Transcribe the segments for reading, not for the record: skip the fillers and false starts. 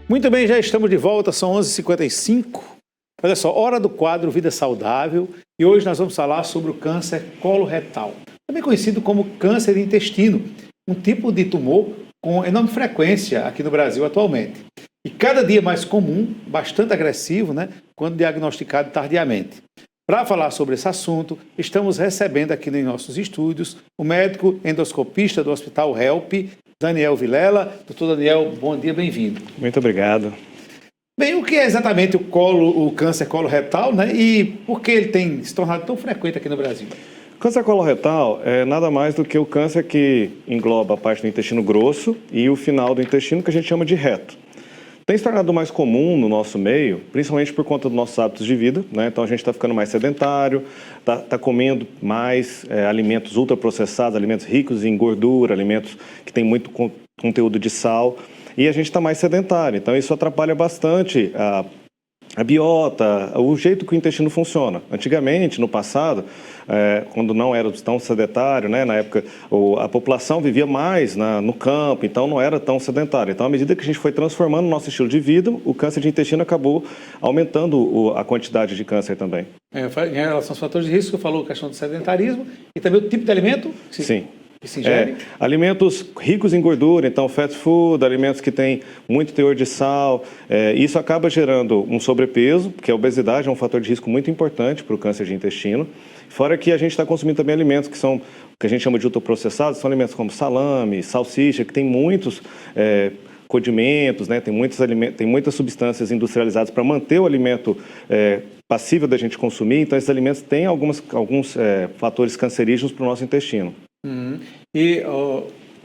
Muito bem, já estamos de volta, são 11h55. Olha só, hora do quadro Vida Saudável e hoje nós vamos falar sobre o câncer coloretal, também conhecido como câncer de intestino, um tipo de tumor com enorme frequência aqui no Brasil atualmente. E cada dia mais comum, bastante agressivo, né, quando diagnosticado tardiamente. Para falar sobre esse assunto, estamos recebendo aqui nos nossos estúdios o médico endoscopista do Hospital HELP, Daniel Vilela. Doutor Daniel, bom dia, bem-vindo. Muito obrigado. Bem, o que é exatamente o câncer coloretal, né? E por que ele tem se tornado tão frequente aqui no Brasil? O câncer coloretal é nada mais do que o câncer que engloba a parte do intestino grosso e o final do intestino, que a gente chama de reto. Tem se tornado mais comum no nosso meio, principalmente por conta dos nossos hábitos de vida, né? Então a gente está ficando mais sedentário, está comendo mais alimentos ultraprocessados, alimentos ricos em gordura, alimentos que têm muito conteúdo de sal, e a gente está mais sedentário. Então isso atrapalha bastante a biota, o jeito que o intestino funciona. Antigamente, no passado, quando não era tão sedentário, né, na época a população vivia mais no campo, então não era tão sedentário. Então, à medida que a gente foi transformando o nosso estilo de vida, o câncer de intestino acabou aumentando a quantidade de câncer também. Em relação aos fatores de risco, você falou a questão do sedentarismo e também o tipo de alimento? Sim. Alimentos ricos em gordura, então fast food, alimentos que têm muito teor de sal, isso acaba gerando um sobrepeso, porque a obesidade é um fator de risco muito importante para o câncer de intestino. Fora que a gente está consumindo também alimentos que são, que a gente chama de ultraprocessados, são alimentos como salame, salsicha, que tem muitos condimentos, né? Tem muitas substâncias industrializadas para manter o alimento passível da gente consumir, então esses alimentos têm alguns fatores cancerígenos para o nosso intestino. E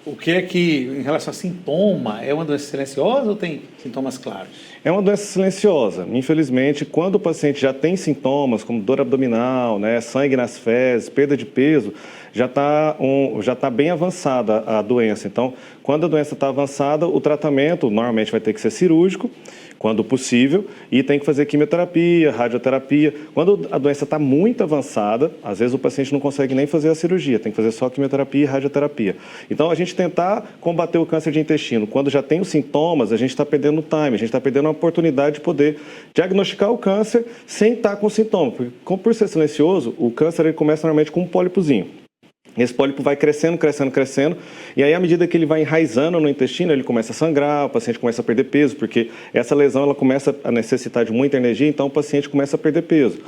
o que é que, em relação a sintoma, é uma doença silenciosa ou tem sintomas claros? É uma doença silenciosa. Infelizmente, quando o paciente já tem sintomas, como dor abdominal, né, sangue nas fezes, perda de peso, já está bem avançada a doença. Então, quando a doença está avançada, o tratamento normalmente vai ter que ser cirúrgico, quando possível, e tem que fazer quimioterapia, radioterapia. Quando a doença está muito avançada, às vezes o paciente não consegue nem fazer a cirurgia, tem que fazer só quimioterapia e radioterapia. Então, a gente tentar combater o câncer de intestino, quando já tem os sintomas, a gente está perdendo time, a gente está perdendo a oportunidade de poder diagnosticar o câncer sem estar com sintomas. Porque, por ser silencioso, o câncer ele começa normalmente com um pólipozinho. Esse pólipo vai crescendo, e aí à medida que ele vai enraizando no intestino, ele começa a sangrar, o paciente começa a perder peso, porque essa lesão ela começa a necessitar de muita energia, então o paciente começa a perder peso.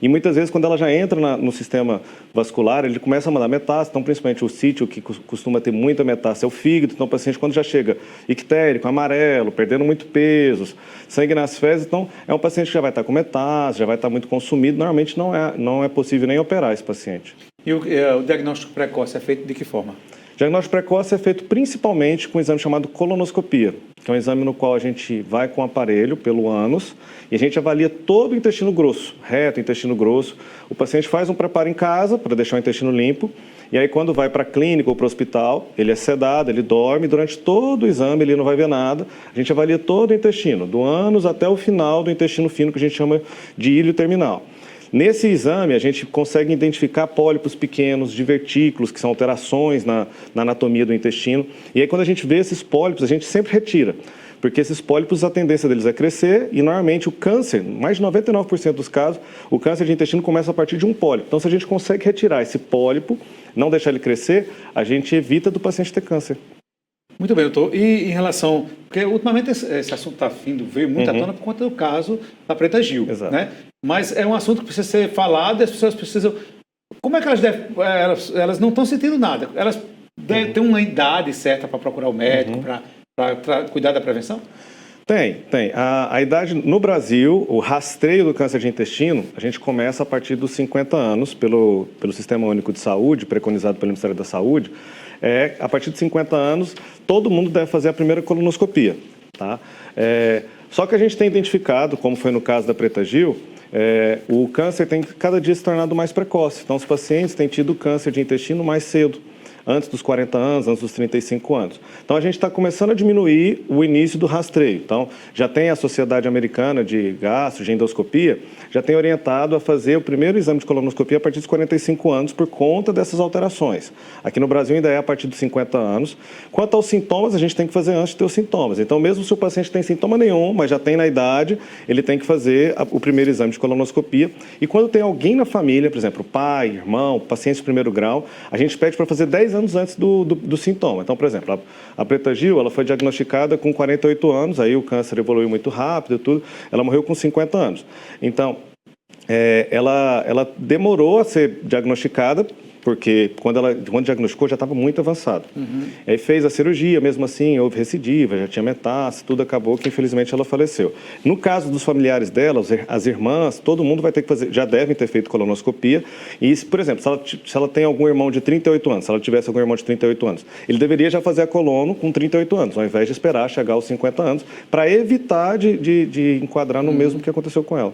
E muitas vezes, quando ela já entra no sistema vascular, ele começa a mandar metástase, então principalmente o sítio que costuma ter muita metástase é o fígado, então o paciente quando já chega ictérico, amarelo, perdendo muito peso, sangue nas fezes, então é um paciente que já vai estar com metástase, já vai estar muito consumido, normalmente não é possível nem operar esse paciente. E o diagnóstico precoce é feito de que forma? O diagnóstico precoce é feito principalmente com um exame chamado colonoscopia, que é um exame no qual a gente vai com o aparelho pelo ânus e a gente avalia todo o intestino grosso, reto, intestino grosso. O paciente faz um preparo em casa para deixar o intestino limpo e aí quando vai para a clínica ou para o hospital, ele é sedado, ele dorme, durante todo o exame ele não vai ver nada. A gente avalia todo o intestino, do ânus até o final do intestino fino, que a gente chama de íleo terminal. Nesse exame, a gente consegue identificar pólipos pequenos, divertículos, que são alterações na anatomia do intestino. E aí, quando a gente vê esses pólipos, a gente sempre retira. Porque esses pólipos, a tendência deles é crescer e, normalmente, o câncer, mais de 99% dos casos, o câncer de intestino começa a partir de um pólipo. Então, se a gente consegue retirar esse pólipo, não deixar ele crescer, a gente evita do paciente ter câncer. Muito bem, doutor. E em relação... Porque, ultimamente, esse assunto está veio muito à tona por conta do caso da Preta Gil. Exato. Né? Mas é um assunto que precisa ser falado e as pessoas precisam... Como é que elas não estão sentindo nada? Elas têm uma idade certa para procurar o médico, para cuidar da prevenção? Tem. A idade no Brasil, o rastreio do câncer de intestino, a gente começa a partir dos 50 anos, pelo Sistema Único de Saúde, preconizado pelo Ministério da Saúde. A partir de 50 anos, todo mundo deve fazer a primeira colonoscopia. Tá? Só que a gente tem identificado, como foi no caso da Preta Gil, o câncer tem cada dia se tornado mais precoce. Então, os pacientes têm tido câncer de intestino mais cedo. antes dos 40 anos, antes dos 35 anos. Então, a gente está começando a diminuir o início do rastreio. Então, já tem a Sociedade Americana de Gastro, de Endoscopia, já tem orientado a fazer o primeiro exame de colonoscopia a partir dos 45 anos por conta dessas alterações. Aqui no Brasil ainda é a partir dos 50 anos. Quanto aos sintomas, a gente tem que fazer antes de ter os sintomas. Então, mesmo se o paciente tem sintoma nenhum, mas já tem na idade, ele tem que fazer o primeiro exame de colonoscopia. E quando tem alguém na família, por exemplo, pai, irmão, paciente de primeiro grau, a gente pede para fazer 10 anos antes do sintoma. Então, por exemplo, a Preta Gil, ela foi diagnosticada com 48 anos, aí o câncer evoluiu muito rápido e tudo, ela morreu com 50 anos. Então, ela demorou a ser diagnosticada, porque quando diagnosticou já estava muito avançado. Aí fez a cirurgia, mesmo assim houve recidiva, já tinha metástase, tudo acabou que infelizmente ela faleceu. No caso dos familiares dela, as irmãs, todo mundo vai ter que fazer, já devem ter feito colonoscopia. E, por exemplo, se ela tem algum irmão de 38 anos, se ela tivesse algum irmão de 38 anos, ele deveria já fazer a colono com 38 anos, ao invés de esperar chegar aos 50 anos, para evitar de enquadrar no mesmo que aconteceu com ela.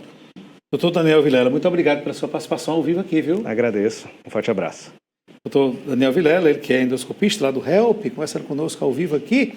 Doutor Daniel Vilela, muito obrigado pela sua participação ao vivo aqui, viu? Agradeço. Um forte abraço. Doutor Daniel Vilela, ele que é endoscopista lá do HELP, conversando conosco ao vivo aqui.